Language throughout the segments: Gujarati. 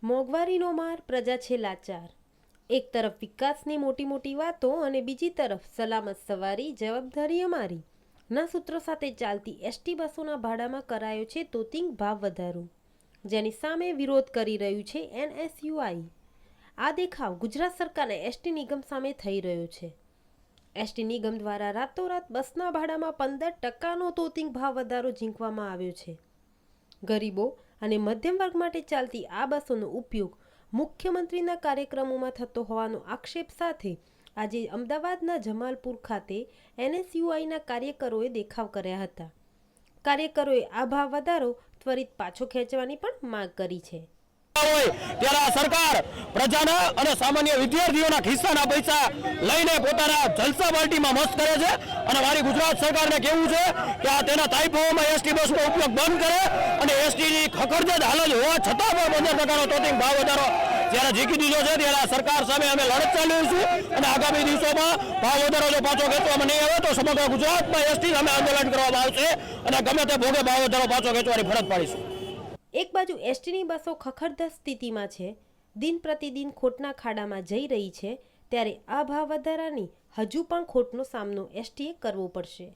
મોંઘવારીનો માર, પ્રજા છે લાચાર। એક તરફ વિકાસની મોટી મોટી વાતો અને બીજી તરફ સલામત સવારી, જવાબદારી અમારી ના સૂત્રો સાથે ચાલતી એસટી બસોના ભાડામાં કરાયો છે તોતિંગ ભાવ વધારો, જેની સામે વિરોધ કરી રહ્યું છે એનએસયુઆઈ। આ દેખાવ ગુજરાત સરકારના એસટી નિગમ સામે થઈ રહ્યો છે। એસટી નિગમ દ્વારા રાતોરાત બસના ભાડામાં 15%નો તોતિંગ ભાવ વધારો ઝીંકવામાં આવ્યો છે। ગરીબો અને મધ્યમ વર્ગ માટે ચાલતી આ બસોનો ઉપયોગ મુખ્યમંત્રીના કાર્યક્રમોમાં થતો હોવાનો આક્ષેપ સાથે આજે અમદાવાદના જમાલપુર ખાતે એનએસયુઆઈના કાર્યકરોએ દેખાવ કર્યા હતા। કાર્યકરોએ આ ભાવ વધારો ત્વરિત પાછો ખેંચવાની પણ માંગ કરી છે। ત્યારે સરકાર પ્રજાના અને સામાન્ય વિદ્યાર્થીઓના ખિસ્સાના પૈસા લઈને પોતાના જલસા પાર્ટીમાં મસ્ત કરે છે અને મારી ગુજરાત સરકારને કહેવું છે કે આ તેના તાઇફાઓમાં એસટી બસનો ઉપયોગ બંધ કરે અને એસટીની ખખડધજ હાલત હોવા છતાં પણ 15%નો તોતિંગ ભાવ વધારો જ્યારે ઝીકી દીધો છે ત્યારે સરકાર સામે અમે લડત ચાલીશું અને આગામી દિવસોમાં ભાવ વધારો જો પાછો ખેંચવામાં નહીં આવે તો સમગ્ર ગુજરાતમાં એસટી સામે આંદોલન કરવામાં આવશે અને ગમે તે ભોગે ભાવ વધારો પાછો ખેંચવાની ફરજ પાડીશું। એક બાજુ એસટીની બસો ખખડધજ સ્થિતિમાં છે, દિન પ્રતિદિન ખોટના ખાડામાં જઈ રહી છે, ત્યારે આ ભાવ વધારાની હજુ પણ ખોટનો સામનો એસટીએ કરવો પડશે।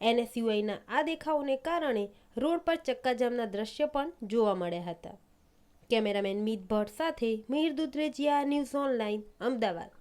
એનએસયુઆઈના આ દેખાવોને કારણે રોડ પર ચક્કાજામના દ્રશ્ય પણ જોવા મળ્યા હતા। કેમેરામેન મિત ભટ્ટ સાથે મિહિર દુધરેજિયા, ન્યૂઝ ઓનલાઇન, અમદાવાદ।